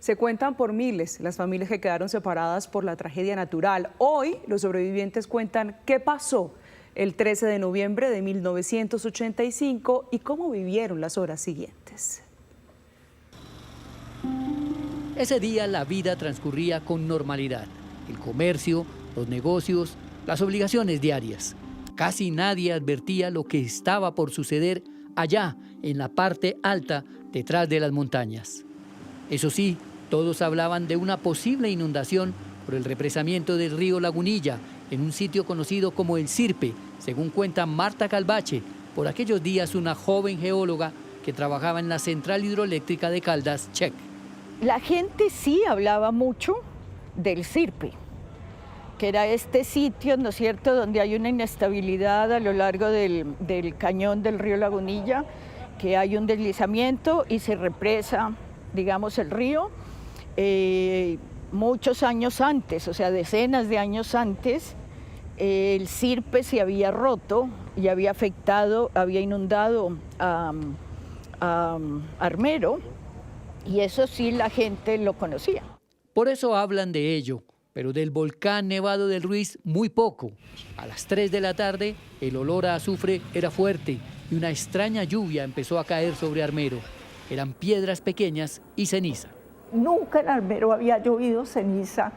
Se cuentan por miles las familias que quedaron separadas por la tragedia natural. Hoy los sobrevivientes cuentan qué pasó el 13 de noviembre de 1985 y cómo vivieron las horas siguientes. Ese día la vida transcurría con normalidad. El comercio, los negocios, las obligaciones diarias. Casi nadie advertía lo que estaba por suceder allá, en la parte alta, detrás de las montañas. Eso sí, todos hablaban de una posible inundación por el represamiento del río Lagunilla, en un sitio conocido como El Sirpe, según cuenta Marta Calvache, por aquellos días una joven geóloga que trabajaba en la central hidroeléctrica de Caldas, Check. La gente sí hablaba mucho del Sirpe, que era este sitio, ¿no es cierto?, donde hay una inestabilidad a lo largo del cañón del río Lagunilla, que hay un deslizamiento y se represa, digamos, el río. Muchos años antes, o sea, decenas de años antes, el Sirpe se había roto y había afectado, había inundado a Armero, y eso sí la gente lo conocía. Por eso hablan de ello, pero del volcán Nevado del Ruiz muy poco. A las 3 de la tarde el olor a azufre era fuerte y una extraña lluvia empezó a caer sobre Armero. Eran piedras pequeñas y ceniza. Nunca en Armero había llovido ceniza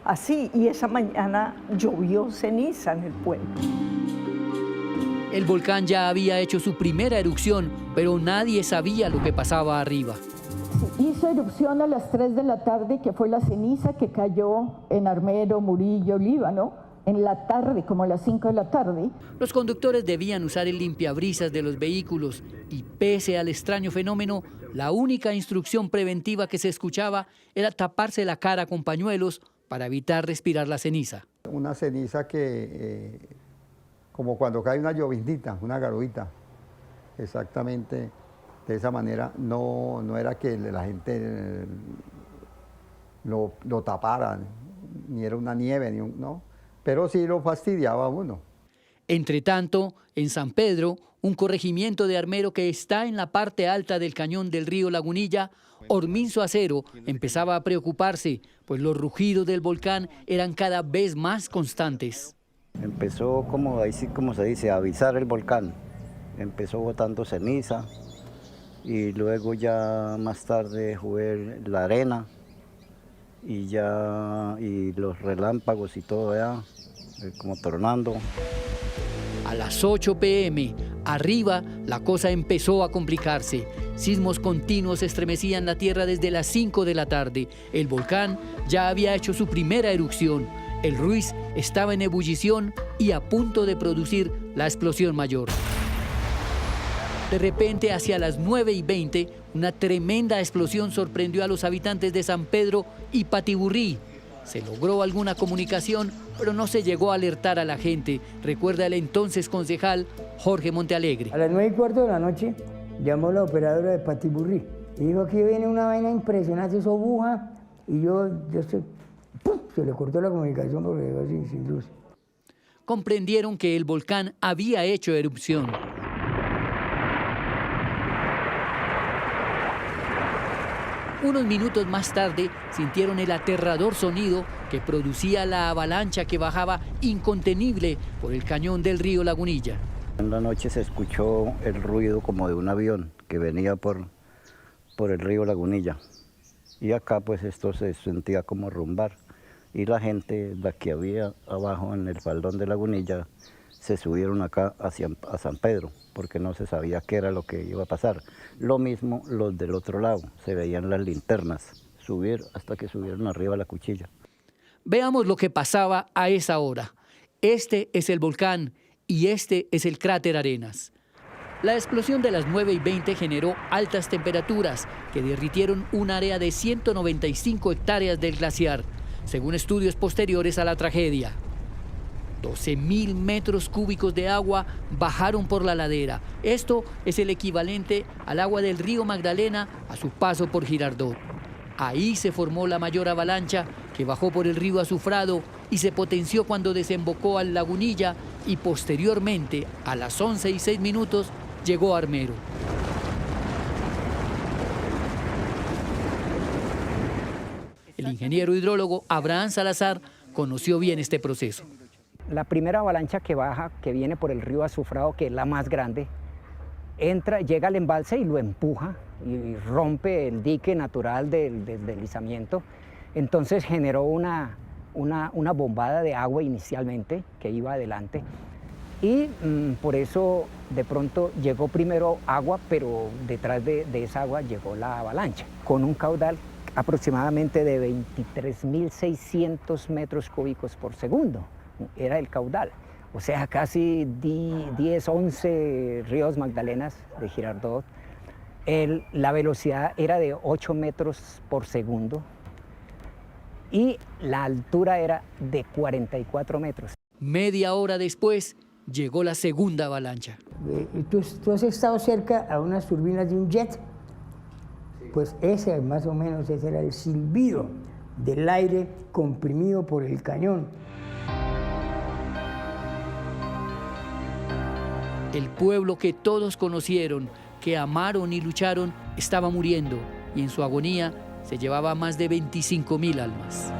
así, y esa mañana llovió ceniza en el pueblo. El volcán ya había hecho su primera erupción, pero nadie sabía lo que pasaba arriba. Hizo erupción a las 3 de la tarde, que fue la ceniza que cayó en Armero, Murillo, Líbano, en la tarde, como a las 5 de la tarde. Los conductores debían usar el limpiabrisas de los vehículos y, pese al extraño fenómeno, la única instrucción preventiva que se escuchaba era taparse la cara con pañuelos para evitar respirar la ceniza. Una ceniza que, como cuando cae una lloviznita, una garoita, exactamente. De esa manera no era que la gente lo tapara, ni era una nieve, no, pero sí lo fastidiaba a uno. Entre tanto, en San Pedro, un corregimiento de Armero que está en la parte alta del cañón del río Lagunilla, Orminzo Acero empezaba a preocuparse, pues los rugidos del volcán eran cada vez más constantes. Empezó, como se dice, a avisar el volcán. Empezó botando ceniza, y luego ya más tarde fue la arena y los relámpagos y todo ya, como tronando. A las 8 p.m., arriba, la cosa empezó a complicarse. Sismos continuos estremecían la tierra desde las 5 de la tarde. El volcán ya había hecho su primera erupción. El Ruiz estaba en ebullición y a punto de producir la explosión mayor. De repente, hacia las 9:20, una tremenda explosión sorprendió a los habitantes de San Pedro y Patiburrí. Se logró alguna comunicación, pero no se llegó a alertar a la gente, recuerda el entonces concejal Jorge Montealegre. A las 9:15 de la noche llamó la operadora de Patiburrí y dijo que viene una vaina impresionante, eso buja, y se le cortó la comunicación porque quedó sin luz. Comprendieron que el volcán había hecho erupción. Unos minutos más tarde sintieron el aterrador sonido que producía la avalancha que bajaba incontenible por el cañón del río Lagunilla. En la noche se escuchó el ruido como de un avión que venía por el río Lagunilla. Y acá pues esto se sentía como rumbar. Y la gente, la que había abajo en el faldón de Lagunilla, se subieron acá a San Pedro, porque no se sabía qué era lo que iba a pasar. Lo mismo los del otro lado, se veían las linternas subir hasta que subieron arriba la cuchilla. Veamos lo que pasaba a esa hora. Este es el volcán y este es el cráter Arenas. La explosión de las 9:20 generó altas temperaturas que derritieron un área de 195 hectáreas del glaciar, según estudios posteriores a la tragedia. 12.000 metros cúbicos de agua bajaron por la ladera. Esto es el equivalente al agua del río Magdalena a su paso por Girardot. Ahí se formó la mayor avalancha que bajó por el río Azufrado y se potenció cuando desembocó al Lagunilla y posteriormente, a las 11:06, llegó a Armero. El ingeniero hidrólogo Abraham Salazar conoció bien este proceso. La primera avalancha que baja, que viene por el río Azufrado, que es la más grande, llega al embalse y lo empuja y rompe el dique natural del deslizamiento. Entonces generó una bombada de agua inicialmente que iba adelante y por eso de pronto llegó primero agua, pero detrás de esa agua llegó la avalancha con un caudal aproximadamente de 23.600 metros cúbicos por segundo. Era el caudal, o sea, casi 10, 11 ríos Magdalenas de Girardot. La velocidad era de 8 metros por segundo y la altura era de 44 metros. Media hora después llegó la segunda avalancha. ¿Tú has estado cerca a unas turbinas de un jet? Pues ese más o menos ese era el silbido del aire comprimido por el cañón. El pueblo que todos conocieron, que amaron y lucharon, estaba muriendo y en su agonía se llevaba más de 25.000 almas.